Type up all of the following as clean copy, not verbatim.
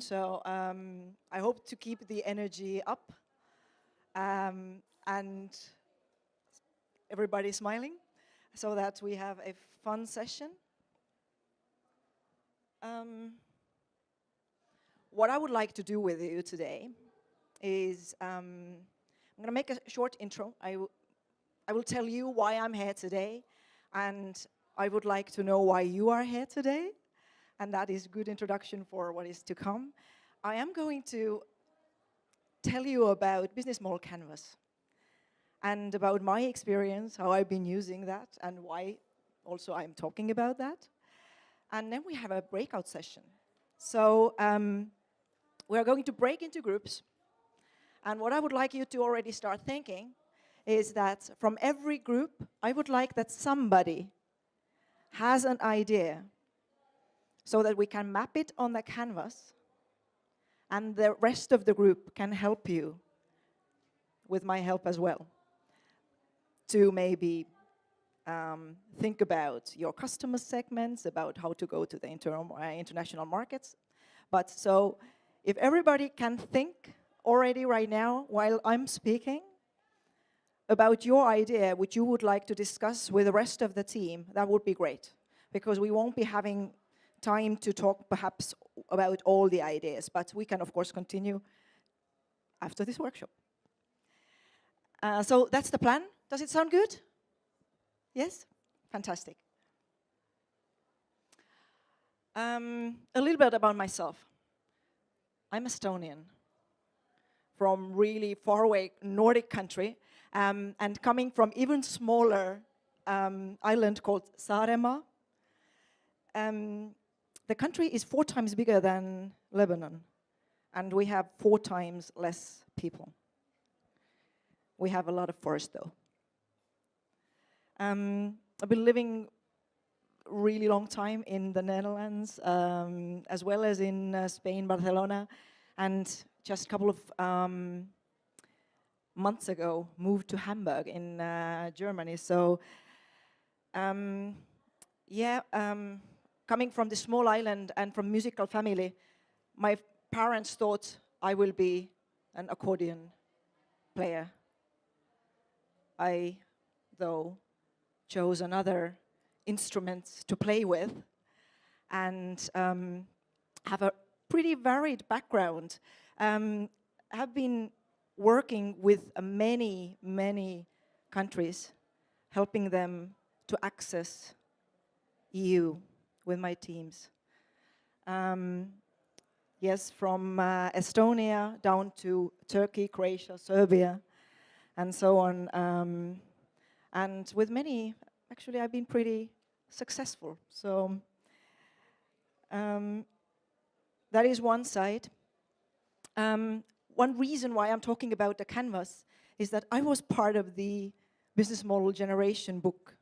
So I hope to keep the energy up and everybody smiling so that we have a fun session. What I would like to do with you today is I'm going to make a short intro. I will tell you why I'm here today, and I would like to know why you are here today, and that is a good introduction for what is to come. I am going to tell you about Business Model Canvas and about my experience, how I've been using that, and why also I'm talking about that. And then we have a breakout session. So we're going to break into groups. And what I would like you to already start thinking is that from every group, I would like that somebody has an idea so that we can map it on the canvas and the rest of the group can help you with my help as well to maybe think about your customer segments, about how to go to the international markets. But so if everybody can think already right now while I'm speaking about your idea, which you would like to discuss with the rest of the team, that would be great. Because we won't be having time to talk perhaps about all the ideas, but we can of course continue after this workshop. So that's the plan. Does it sound good? Yes? Fantastic. A little bit about myself. I'm Estonian, from really far away Nordic country, and coming from even smaller island called Saaremaa. The country is 4 times bigger than Lebanon, and we have 4 times less people. We have a lot of forest, though. I've been living a really long time in the Netherlands, as well as in Spain, Barcelona, and just a couple of months ago moved to Hamburg in Germany. So, coming from this small island and from musical family, my parents thought I will be an accordion player. I, though, chose another instrument to play with and have a pretty varied background. Have been working with many, many countries, helping them to access EU with my teams. Yes, from Estonia down to Turkey, Croatia, Serbia, and so on. And with many, actually, I've been pretty successful. So that is one side. One reason why I'm talking about the canvas is that I was part of the business model generation book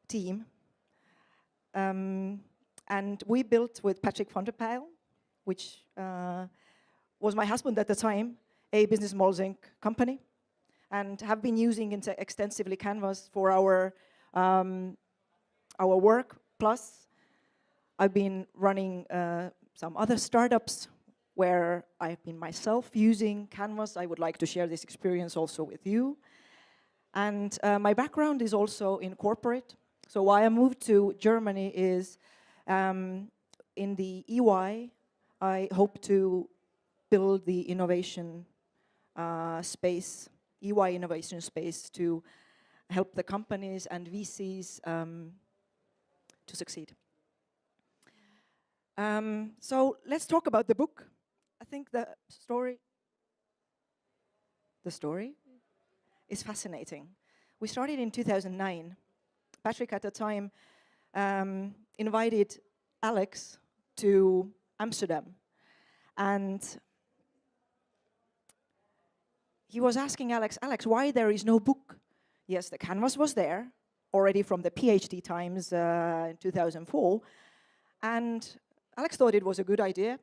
team. And we built with Patrick van der Pijl, which was my husband at the time, a Business Models Inc. company, and have been using extensively Canvas for our work. Plus, I've been running some other startups where I've been myself using Canvas. I would like to share this experience also with you. And my background is also in corporate. So why I moved to Germany is in the EY, I hope to build the innovation space, EY innovation space, to help the companies and VCs to succeed. So let's talk about the book. I think the story is fascinating. We started in 2009. Patrick at the time invited Alex to Amsterdam. And he was asking Alex, why there is no book? Yes, the canvas was there already from the PhD times in 2004. And Alex thought it was a good idea.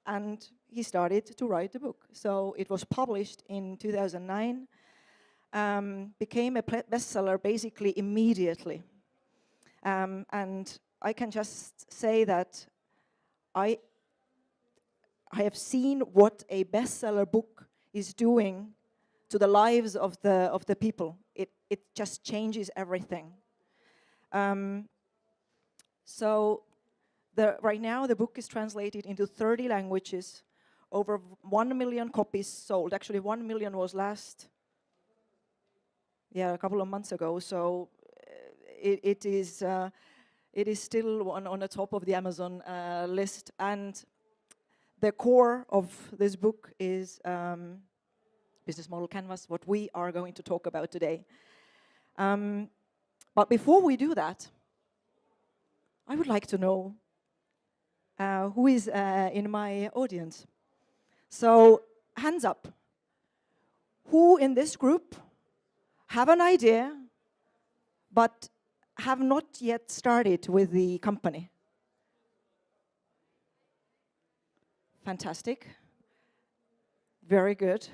And he started to write the book. So it was published in 2009. Became a bestseller basically immediately. And I can just say that I I have seen what a bestseller book is doing to the lives of the people. It just changes everything. So right now the book is translated into 30 languages, over 1 million copies sold. Actually, 1 million was a couple of months ago. So it is still on the top of the Amazon list. And the core of this book is Business Model Canvas, what we are going to talk about today. But before we do that, I would like to know who is in my audience. So, hands up. Who in this group have an idea, but have not yet started with the company? Fantastic. Very good.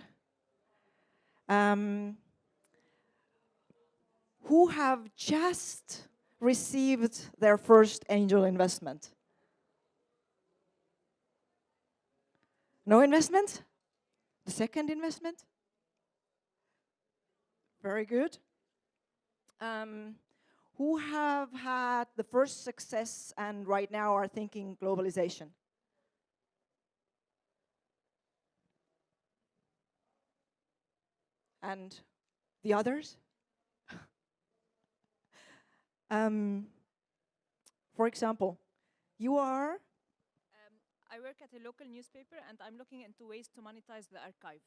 Who have just received their first angel investment? No investment? The second investment? Very good. Who have had the first success and right now are thinking globalization? And the others? For example, you are? I work at a local newspaper and I'm looking into ways to monetize the archive.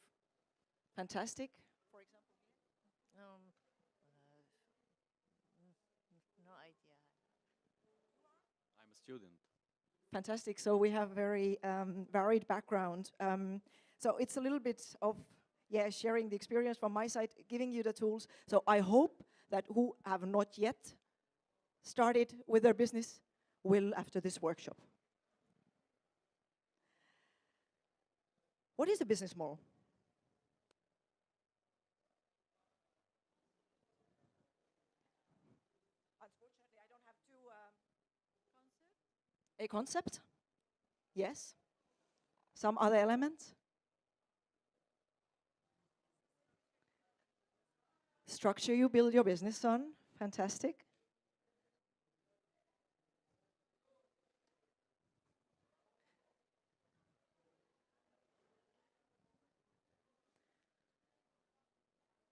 Fantastic. For example, no idea. I'm a student. Fantastic. So we have very varied background. So it's a little bit of sharing the experience from my side, giving you the tools. So I hope that who have not yet started with their business will after this workshop. What is a business model? Unfortunately, I don't have a concept? Yes. Some other elements? Structure you build your business on. Fantastic.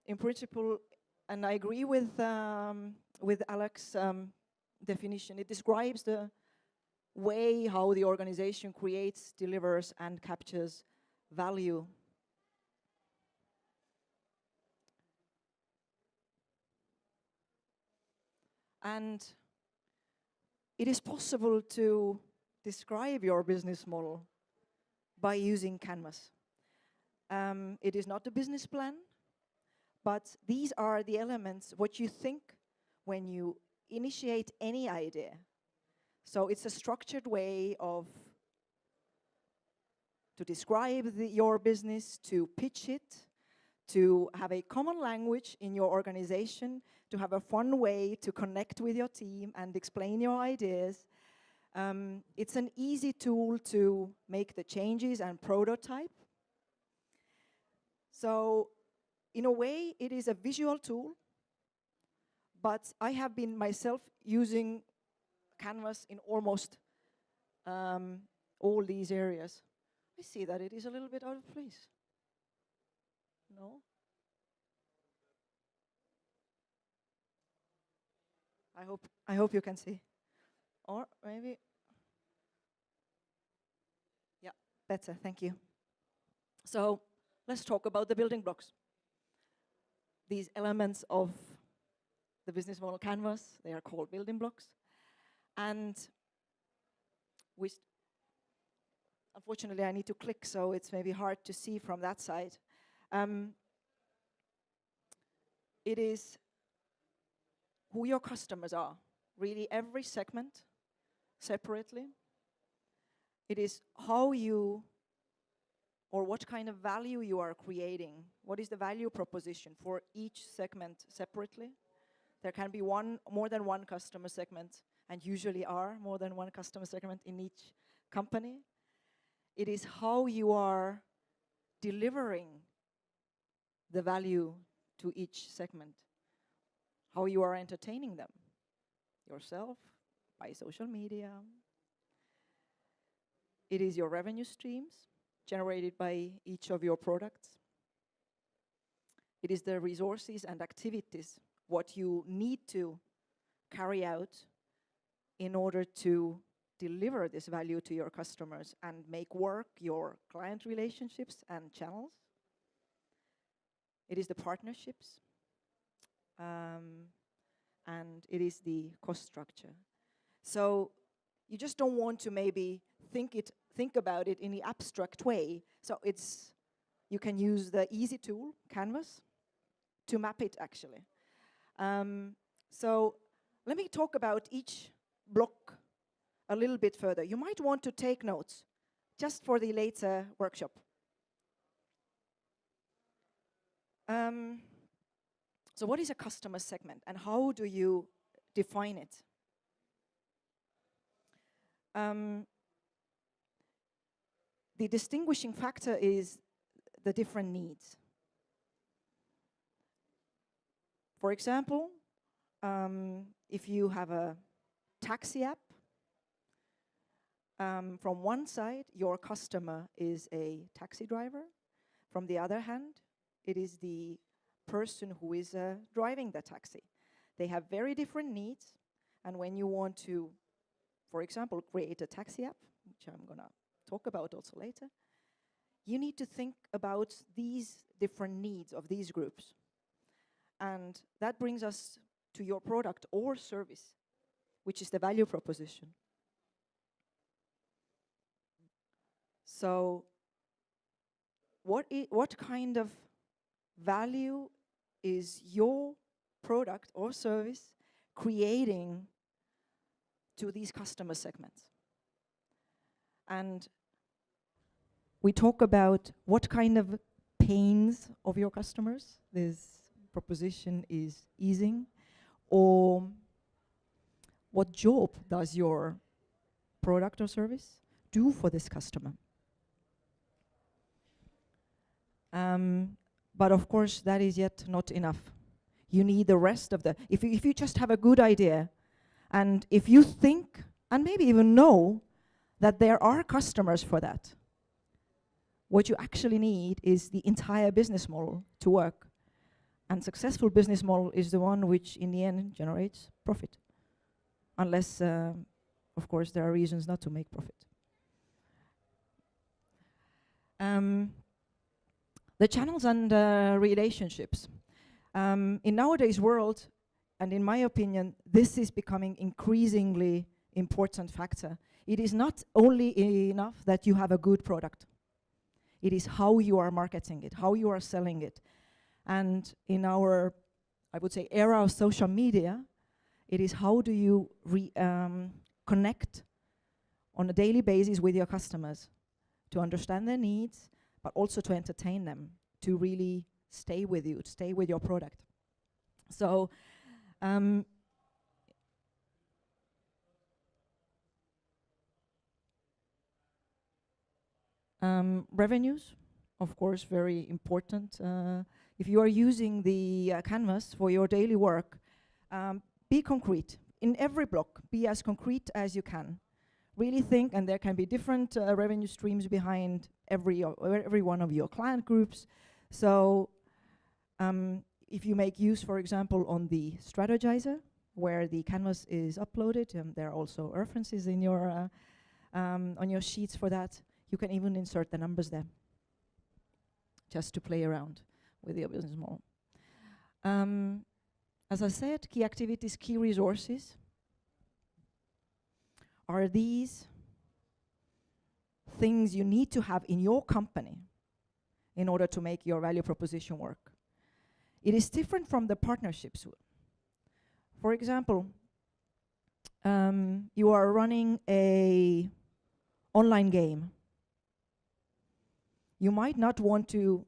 In principle, and I agree with Alex's definition, it describes the way how the organization creates, delivers, and captures value. And it is possible to describe your business model by using Canvas. It is not a business plan, but these are the elements, what you think when you initiate any idea. So it's a structured way to describe your business, to pitch it, to have a common language in your organization, to have a fun way to connect with your team and explain your ideas. It's an easy tool to make the changes and prototype. So in a way, it is a visual tool, but I have been myself using Canvas in almost all these areas. I see that it is a little bit out of place. No? I hope you can see. Or maybe, yeah, better, thank you. So let's talk about the building blocks. These elements of the business model canvas, they are called building blocks. And unfortunately I need to click, so it's maybe hard to see from that side. It is who your customers are, really every segment separately. It is how you, or what kind of value you are creating. What is the value proposition for each segment separately? There can be more than one customer segment, and usually are more than one customer segment in each company. It is how you are delivering the value to each segment, how you are entertaining them, yourself, by social media. It is your revenue streams generated by each of your products. It is the resources and activities, what you need to carry out in order to deliver this value to your customers and make work your client relationships and channels. It is the partnerships, and it is the cost structure. So you just don't want to maybe think about it in the abstract way. So you can use the easy tool, Canvas, to map it actually. So let me talk about each block a little bit further. You might want to take notes just for the later workshop. So what is a customer segment and how do you define it? The distinguishing factor is the different needs. For example, if you have a taxi app, from one side, your customer is a taxi driver. From the other hand, it is the person who is driving the taxi. They have very different needs, and when you want to, for example, create a taxi app, which I'm going to talk about also later, you need to think about these different needs of these groups. And that brings us to your product or service, which is the value proposition. So what kind of value is your product or service creating to these customer segments? And we talk about what kind of pains of your customers this proposition is easing, or what job does your product or service do for this customer. But of course, that is yet not enough. You need the rest of the, if you just have a good idea, and if you think, and maybe even know, that there are customers for that, what you actually need is the entire business model to work. And successful business model is the one which in the end generates profit. Unless, of course, there are reasons not to make profit. The channels and relationships. In nowadays world, and in my opinion, this is becoming increasingly important factor. It is not only enough that you have a good product. It is how you are marketing it, how you are selling it. And in our, I would say, era of social media, it is how do you connect on a daily basis with your customers to understand their needs, but also to entertain them, to really stay with you, stay with your product. So, revenues, of course, very important. If you are using the Canvas for your daily work, be concrete. In every block, be as concrete as you can. Really think, and there can be different revenue streams behind every one of your client groups. So if you make use, for example, on the Strategizer, where the Canvas is uploaded, there are also references in your on your sheets for that. You can even insert the numbers there, just to play around with your business model. As I said, key activities, key resources are these things you need to have in your company in order to make your value proposition work. It is different from the partnerships. For example, you are running an online game. You might not want to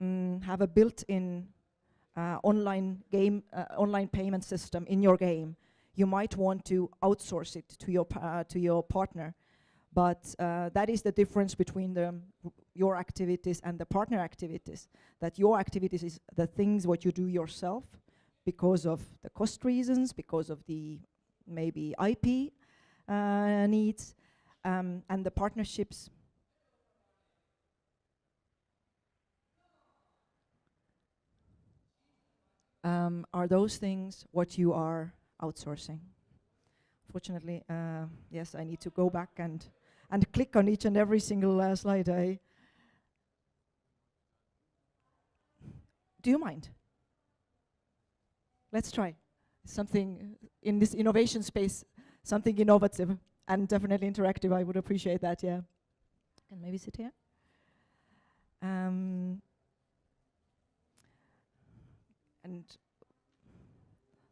have a built-in online payment system in your game. You might want to outsource it to your partner. But that is the difference between your activities and the partner activities. That your activities is the things what you do yourself because of the cost reasons, because of the maybe IP needs, and the partnerships are those things what you are outsourcing. Fortunately, yes, I need to go back and click on each and every single slide. Do you mind? Let's try something in this innovation space, something innovative and definitely interactive. I would appreciate that, yeah. Can maybe sit here. And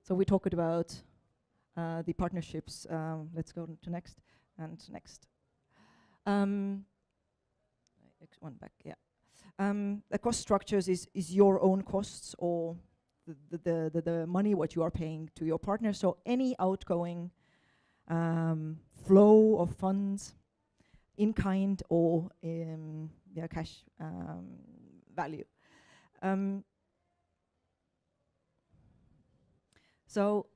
so we talked about the partnerships. Let's go to next and next. One back, yeah. The cost structures is your own costs or the money what you are paying to your partner. So any outgoing flow of funds in kind or cash value. So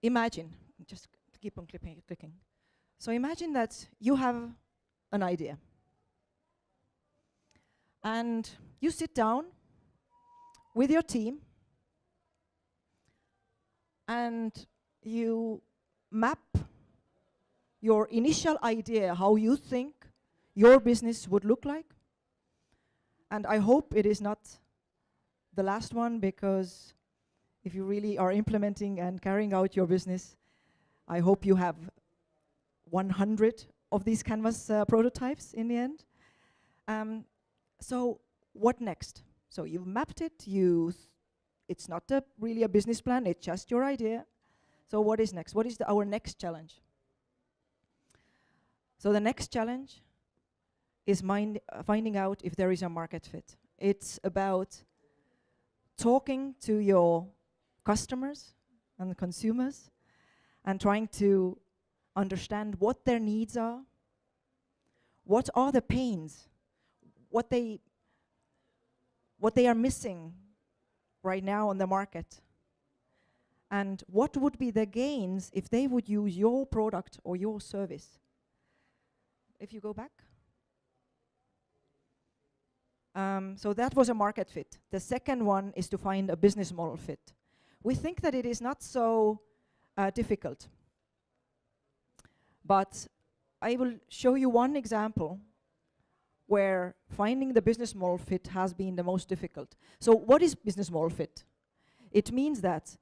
imagine, just keep on clicking. So imagine that you have an idea. And you sit down with your team and you map your initial idea, how you think your business would look like. And I hope it is not the last one, because if you really are implementing and carrying out your business, I hope you have 100 of these canvas prototypes in the end. So what next? So you've mapped it, it's not really a business plan, it's just your idea. So what is next? What is our next challenge? So the next challenge is finding out if there is a market fit. It's about talking to your customers and consumers and trying to understand what their needs are, what are the pains, what they are missing right now on the market, and what would be the gains if they would use your product or your service. If you go back. So that was a market fit. The second one is to find a business model fit. We think that it is not so difficult, but I will show you one example where finding the business model fit has been the most difficult. So what is business model fit? It means that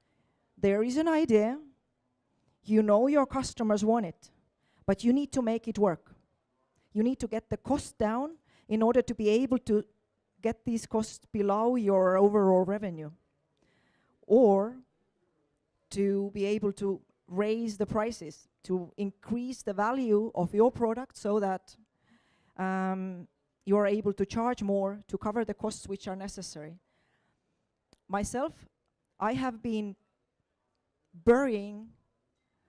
there is an idea, you know your customers want it, but you need to make it work. You need to get the cost down in order to be able to get these costs below your overall revenue, or to be able to raise the prices, to increase the value of your product so that you are able to charge more to cover the costs which are necessary. Myself, I have been burying,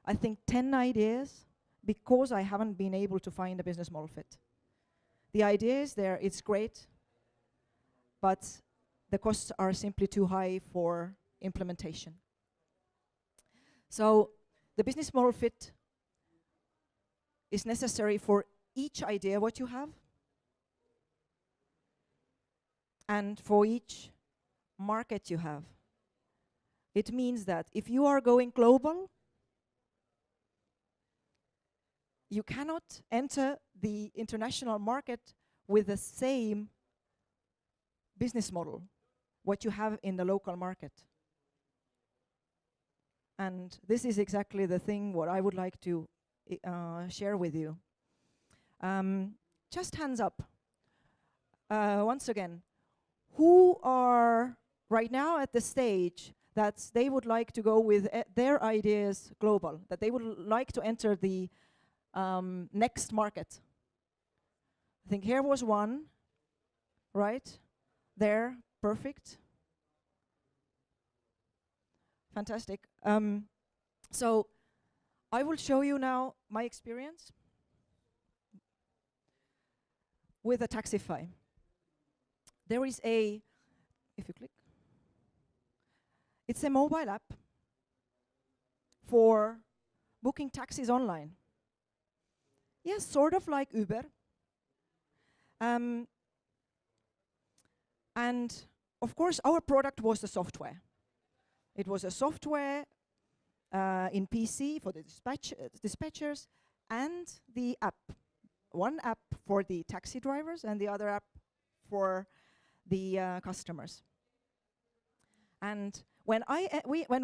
I think, 10 ideas because I haven't been able to find a business model fit. The idea is there, it's great, but the costs are simply too high for implementation. So the business model fit is necessary for each idea what you have, and for each market you have. It means that if you are going global, you cannot enter the international market with the same business model what you have in the local market. And this is exactly the thing what I would like to share with you. Just hands up. Once again, who are right now at the stage that they would like to go with their ideas global, that they would like to enter the next market? I think here was one, right? There, perfect. Fantastic. So I will show you now my experience with a Taxify. There is a, if you click, it's a mobile app for booking taxis online. Yes, sort of like Uber. And of course, our product was the software. It was a software in PC for the dispatchers and the app. One app for the taxi drivers and the other app for the customers. And when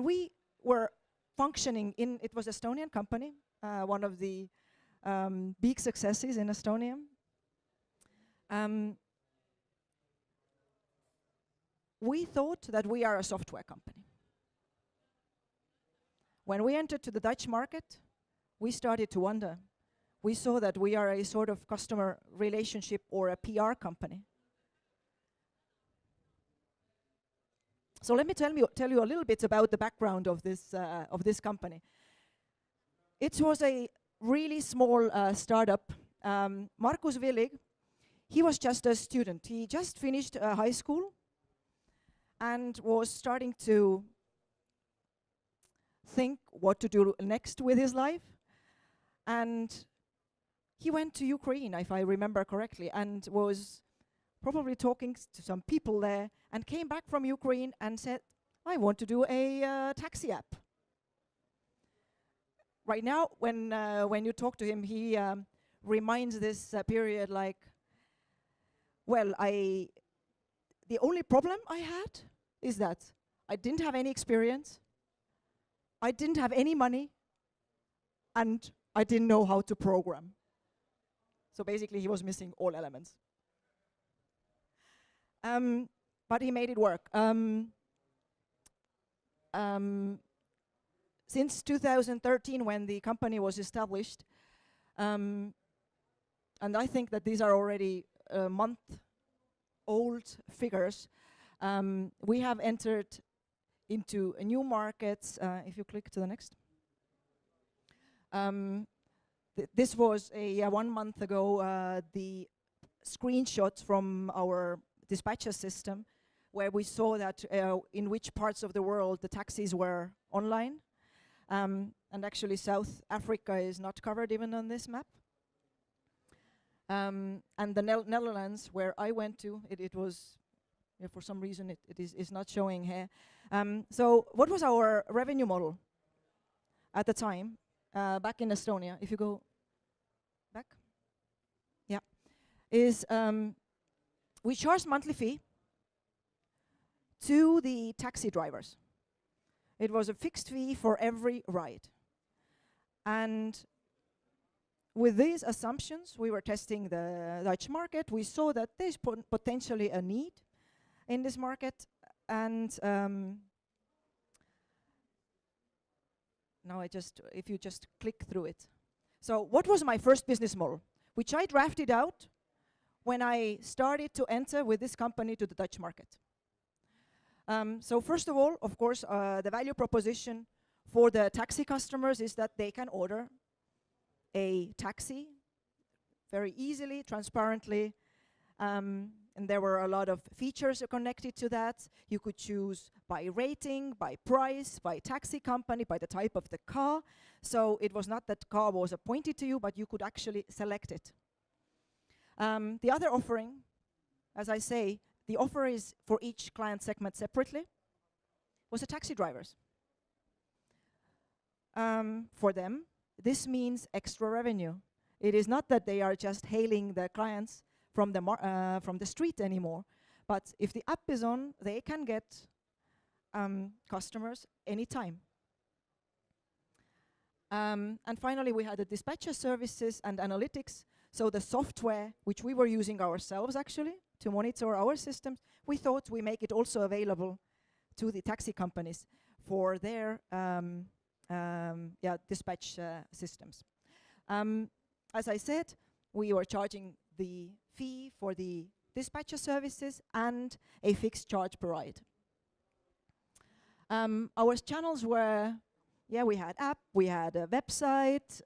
we were functioning in, it was Estonian company, one of the big successes in Estonia. We thought that we are a software company. When we entered to the Dutch market, we started to wonder. We saw that we are a sort of customer relationship or a PR company. So let me tell you a little bit about the background of this company. It was a really small startup. Markus Willig, he was just a student. He just finished high school and was starting to think what to do next with his life. And he went to Ukraine, if I remember correctly, and was probably talking to some people there, and came back from Ukraine and said, I want to do a taxi app. Right now, when you talk to him, he reminds this period like, well, the only problem I had is that I didn't have any experience, I didn't have any money, and I didn't know how to program. So basically, he was missing all elements. But he made it work. Since 2013, when the company was established, and I think that these are already month-old figures, we have entered into new markets. If you click to the next. This was 1 month ago, the screenshots from our dispatcher system, where we saw that in which parts of the world the taxis were online. And actually South Africa is not covered even on this map. And the Netherlands, where I went to, it was, for some reason it is not showing here. So what was our revenue model at the time, back in Estonia? If you go back. Yeah. Is we charged monthly fee to the taxi drivers. It was a fixed fee for every ride. And with these assumptions, we were testing the Dutch market. We saw that there's potentially a need in this market. And now if you just click through it. So what was my first business model, which I drafted out when I started to enter with this company to the Dutch market? So first of all, of course, the value proposition for the taxi customers is that they can order a taxi very easily, transparently, and there were a lot of features connected to that. You could choose by rating, by price, by taxi company, by the type of the car. So it was not that car was appointed to you, but you could actually select it. The other offering, as I say, the offer is for each client segment separately, was the taxi drivers. For them, this means extra revenue. It is not that they are just hailing the clients from the street anymore, but if the app is on, they can get customers anytime. And finally, we had the dispatcher services and analytics. So the software, which we were using ourselves actually to monitor our systems, we thought we make it also available to the taxi companies for their dispatch systems. As I said, we were charging the fee for the dispatcher services and a fixed charge per ride. Our channels were yeah, we had app, we had a website,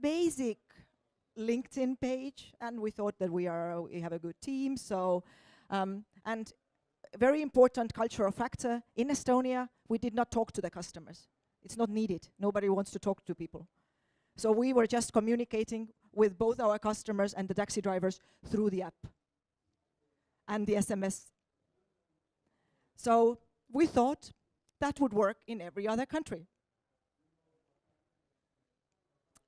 basic LinkedIn page, and we thought that we have a good team. So, and a very important cultural factor in Estonia, we did not talk to the customers. It's not needed. Nobody wants to talk to people. So we were just communicating with both our customers and the taxi drivers through the app and the SMS. So we thought that would work in every other country.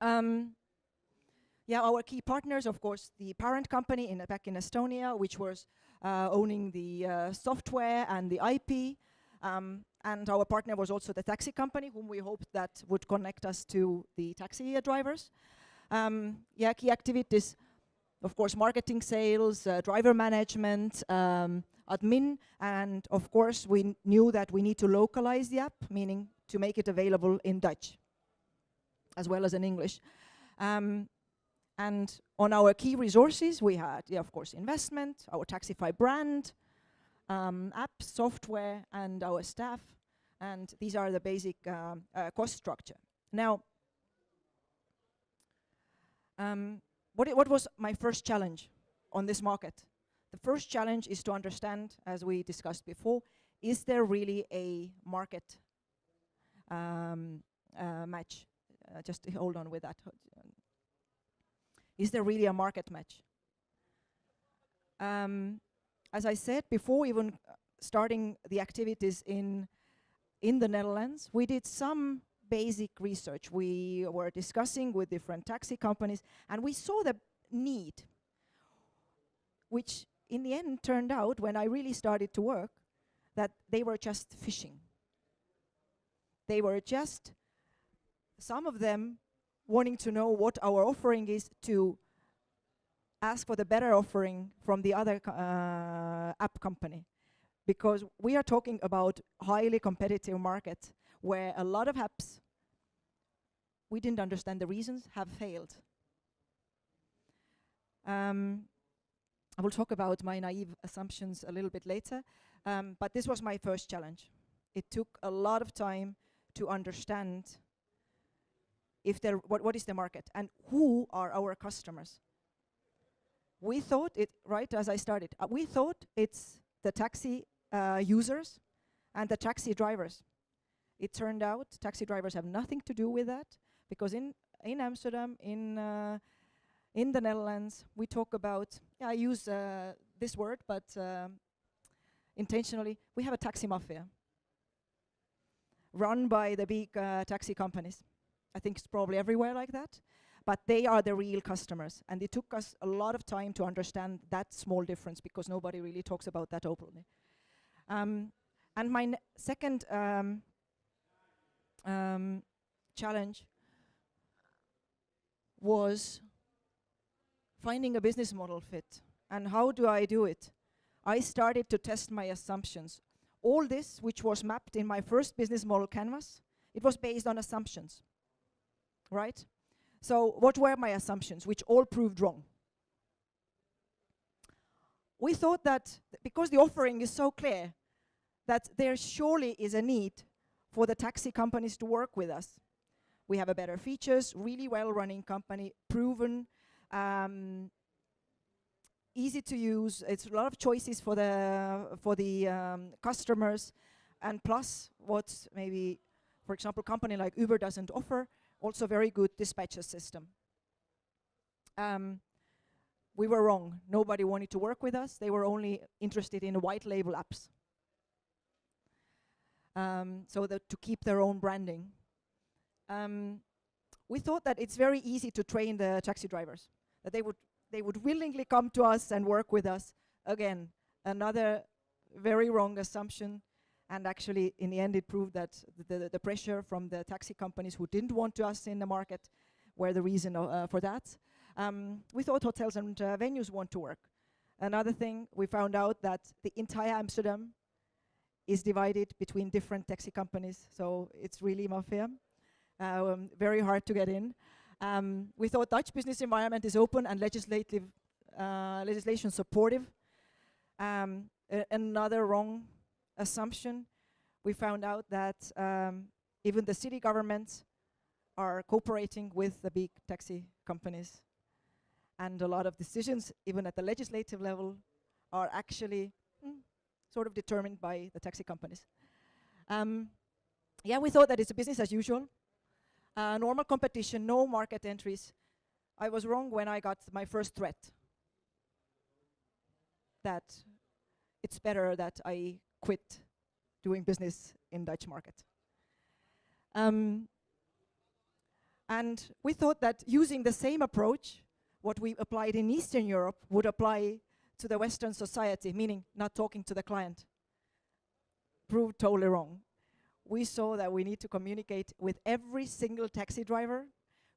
Yeah, our key partners, of course, the parent company back in Estonia, which was owning the software and the IP. And our partner was also the taxi company, whom we hoped that would connect us to the taxi drivers. Yeah, key activities, of course, marketing, sales, driver management, admin, and of course, we knew that we need to localize the app, meaning to make it available in Dutch, as well as in English. And on our key resources, we had, yeah, of course, investment, our Taxify brand, app, software, and our staff. And these are the basic cost structure. Now, what was my first challenge on this market? The first challenge is to understand, as we discussed before, is there really a market match? Just hold on with that. Is there really a market match? As I said before, even starting the activities in the Netherlands, we did some basic research. We were discussing with different taxi companies, and we saw the need, which in the end turned out, when I really started to work, that they were just fishing. They were just, some of them, wanting to know what our offering is, to ask for the better offering from the other app company. Because we are talking about highly competitive market where a lot of apps, we didn't understand the reasons, have failed. I will talk about my naive assumptions a little bit later, but this was my first challenge. It took a lot of time to understand if what is the market and who are our customers. We thought it, right as I started, we thought it's the taxi users and the taxi drivers. It turned out taxi drivers have nothing to do with that, because in Amsterdam, in the Netherlands, we talk about, yeah, I use this word, but intentionally, we have a taxi mafia run by the big taxi companies. I think it's probably everywhere like that, but they are the real customers. And it took us a lot of time to understand that small difference, because nobody really talks about that openly. And my second challenge was finding a business model fit. And how do I do it? I started to test my assumptions. All this, which was mapped in my first business model canvas, it was based on assumptions. Right? So what were my assumptions, which all proved wrong? We thought that because the offering is so clear, that there surely is a need for the taxi companies to work with us. We have a better features, really well-running company, proven, easy to use. It's a lot of choices for the customers, and plus what maybe, for example, a company like Uber doesn't offer, also very good dispatcher system. We were wrong. Nobody wanted to work with us. They were only interested in white label apps. So that to keep their own branding. We thought that it's very easy to train the taxi drivers, that they would willingly come to us and work with us. Again, another very wrong assumption. And actually, in the end, it proved that the pressure from the taxi companies who didn't want us in the market were the reason for that. We thought hotels and venues want to work. Another thing, we found out that the entire Amsterdam is divided between different taxi companies, so it's really mafia. Very hard to get in. We thought Dutch business environment is open and legislation supportive. Another wrong assumption, we found out that even the city governments are cooperating with the big taxi companies. And a lot of decisions, even at the legislative level, are actually sort of determined by the taxi companies. Yeah, we thought that it's a business as usual. Normal competition, no market entries. I was wrong when I got my first threat that it's better that I quit doing business in Dutch market. And we thought that using the same approach, what we applied in Eastern Europe would apply to the Western society, meaning not talking to the client. Proved totally wrong. We saw that we need to communicate with every single taxi driver.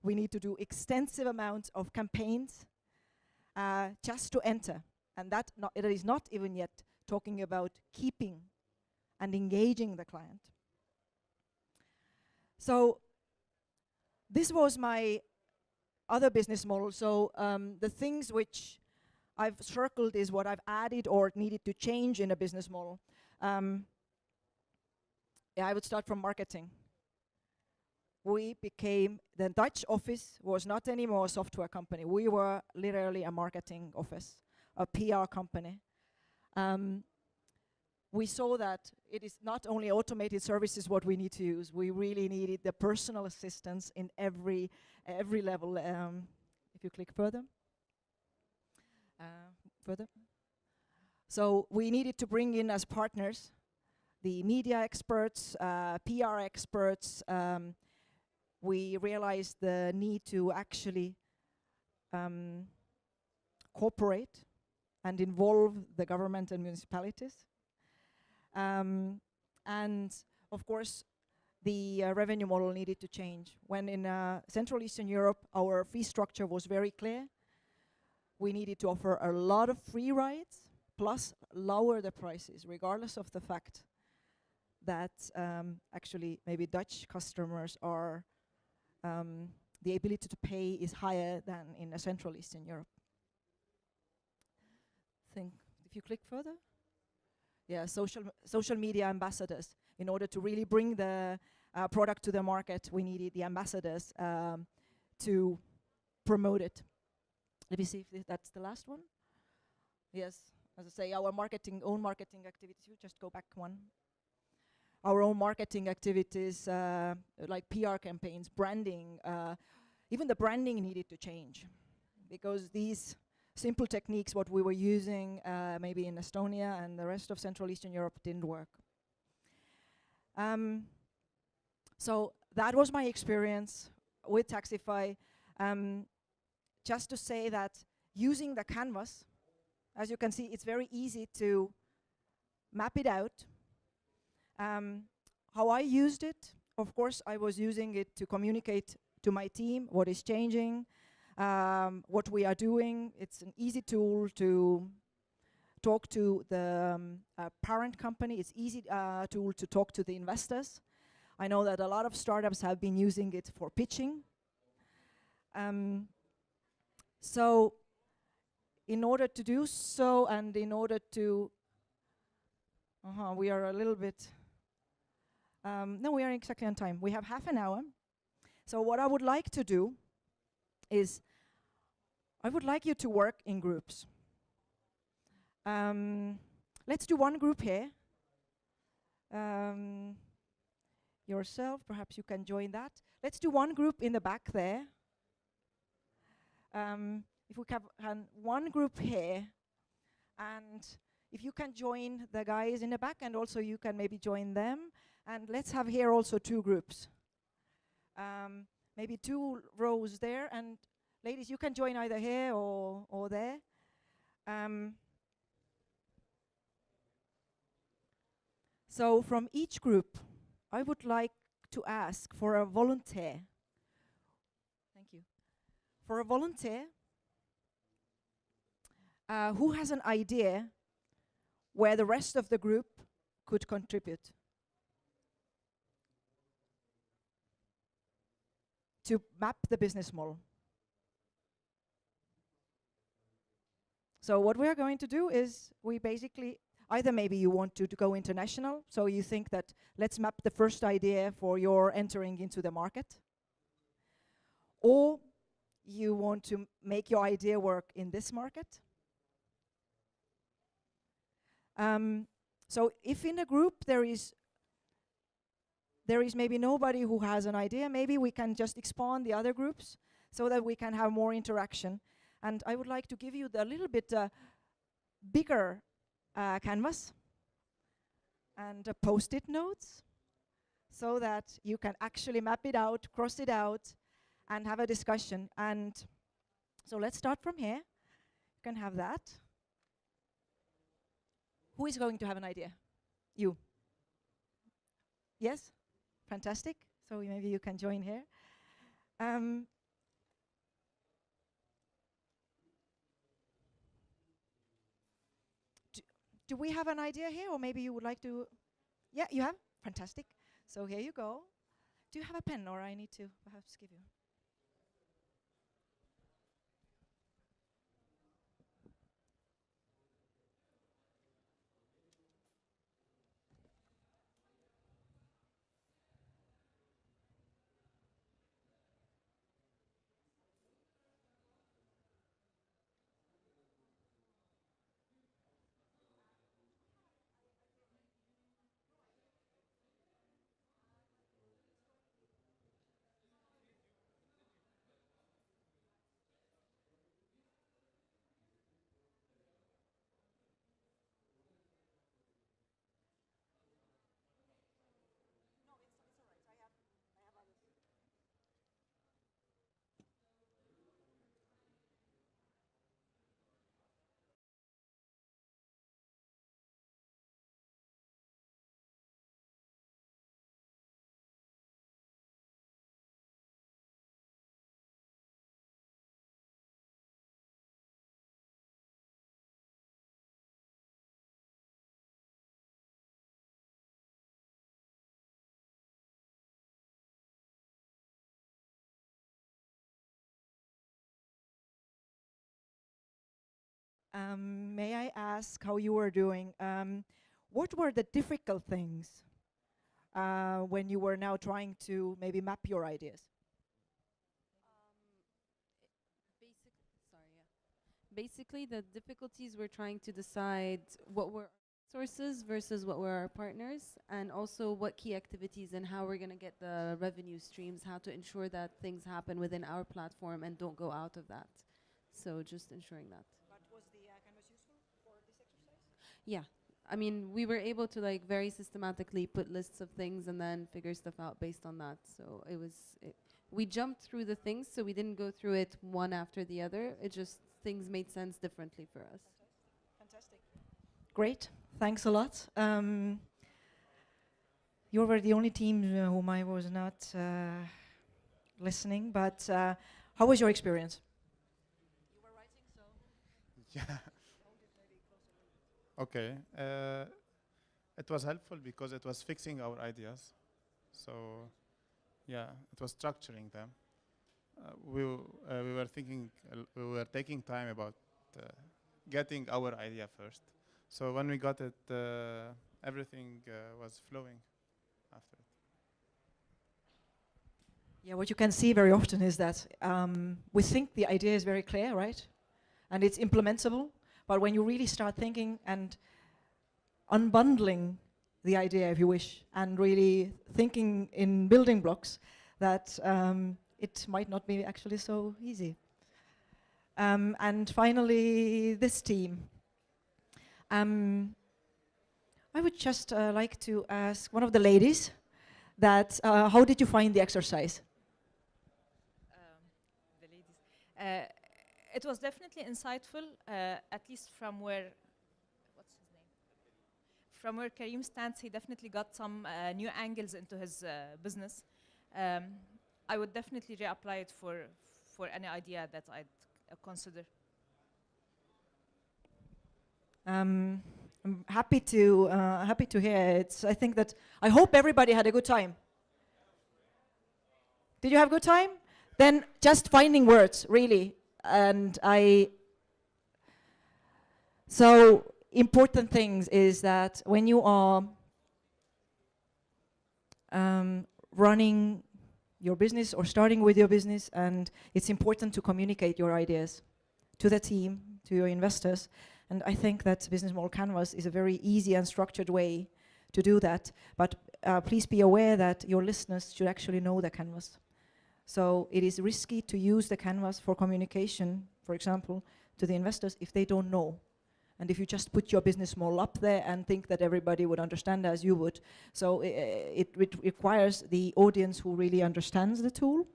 We need to do extensive amounts of campaigns just to enter. And that it is not even yet talking about keeping and engaging the client. So this was my other business model. So the things which I've circled is what I've added or needed to change in a business model. Yeah, I would start from marketing. We became, the Dutch office was not anymore a software company. We were literally a marketing office, a PR company. We saw that it is not only automated services what we need to use, we really needed the personal assistance in every level. If you click further. So we needed to bring in as partners the media experts, PR experts. We realized the need to actually cooperate and involve the government and municipalities. And of course, the revenue model needed to change. When in Central Eastern Europe, our fee structure was very clear. We needed to offer a lot of free rides, plus lower the prices, regardless of the fact that actually maybe Dutch customers are, the ability to pay is higher than in Central Eastern Europe. If you click further. Yeah, social media ambassadors. In order to really bring the product to the market, we needed the ambassadors to promote it. Let me see if that's the last one. Yes, as I say, our own marketing activities. You just go back one. Our own marketing activities, like PR campaigns, branding, even the branding needed to change, because these simple techniques, what we were using maybe in Estonia and the rest of Central Eastern Europe, didn't work. So that was my experience with Taxify. Just to say that using the canvas, as you can see, it's very easy to map it out. How I used it, of course, I was using it to communicate to my team what is changing, what we are doing. It's an easy tool to talk to the parent company. It's easy tool to talk to the investors. I know that a lot of startups have been using it for pitching. So in order to do so, and in order to, we are a little bit, no, we are exactly on time. We have half an hour. So what I would like to do is, I would like you to work in groups. Let's do one group here. Yourself, perhaps you can join that. Let's do one group in the back there. If we have one group here, and if you can join the guys in the back, and also you can maybe join them, and let's have here also two groups. Maybe 2 rows there, and ladies, you can join either here or there. So from each group, I would like to ask for a volunteer. Thank you. For a volunteer who has an idea where the rest of the group could contribute to map the business model. So what we are going to do is, we basically, either maybe you want to go international, so you think that let's map the first idea for your entering into the market, or you want to make your idea work in this market. So if in a group there is maybe nobody who has an idea, maybe we can just expand the other groups so that we can have more interaction. And I would like to give you the little bit bigger canvas and post-it notes so that you can actually map it out, cross it out, and have a discussion. And so let's start from here. You can have that. Who is going to have an idea? You. Yes? Fantastic. So maybe you can join here. Do we have an idea here, or maybe you would like to? Yeah, you have? Fantastic. So here you go. Do you have a pen, or I need to perhaps give you? May I ask how you were doing? What were the difficult things when you were now trying to maybe map your ideas? Basically, the difficulties were trying to decide what were our sources versus what were our partners, and also what key activities and how we're going to get the revenue streams, how to ensure that things happen within our platform and don't go out of that. So just ensuring that. But was the canvas useful for this exercise? Yeah. I mean, we were able to like very systematically put lists of things and then figure stuff out based on that. So we jumped through the things, so we didn't go through it one after the other. It just, things made sense differently for us. Fantastic. Great. Thanks a lot. You were the only team whom I was not listening, but how was your experience? You were writing, so. Yeah. Okay. It was helpful because it was fixing our ideas. So, yeah, it was structuring them. We were thinking, we were taking time about getting our idea first. So when we got it, everything was flowing after it. Yeah, what you can see very often is that we think the idea is very clear, right? And it's implementable. But when you really start thinking and unbundling the idea, if you wish, and really thinking in building blocks, that it might not be actually so easy. And finally, this team. I would just like to ask one of the ladies that how did you find the exercise? The ladies. It was definitely insightful, at least from where, what's his name? From where Karim stands, he definitely got some new angles into his business. I would definitely reapply it for any idea that I'd consider. I'm happy to hear it. I think that I hope everybody had a good time. Did you have a good time? Then just finding words, really. And so important things is that when you are running your business or starting with your business, and it's important to communicate your ideas to the team, to your investors. And I think that Business Model Canvas is a very easy and structured way to do that. But please be aware that your listeners should actually know the canvas. So it is risky to use the canvas for communication, for example, to the investors if they don't know. And if you just put your business model up there and think that everybody would understand as you would. So it requires the audience who really understands the tool.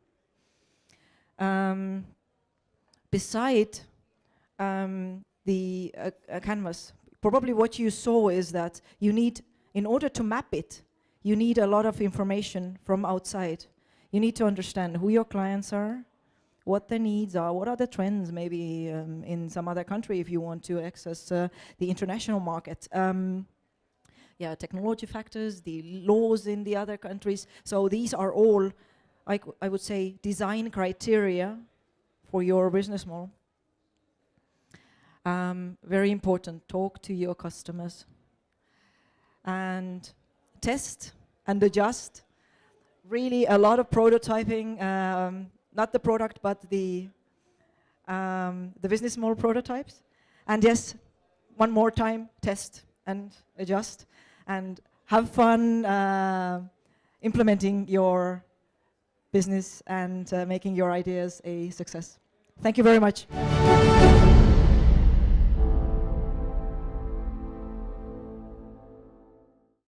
Beside the canvas, probably what you saw is that you need, in order to map it, you need a lot of information from outside. You need to understand who your clients are, what their needs are, what are the trends maybe in some other country if you want to access the international market. Yeah, technology factors, the laws in the other countries. So these are all, I would say, design criteria for your business model. Very important, talk to your customers. And test and adjust. Really a lot of prototyping, not the product, but the business model prototypes. And yes, one more time, test and adjust. And have fun implementing your business and making your ideas a success. Thank you very much.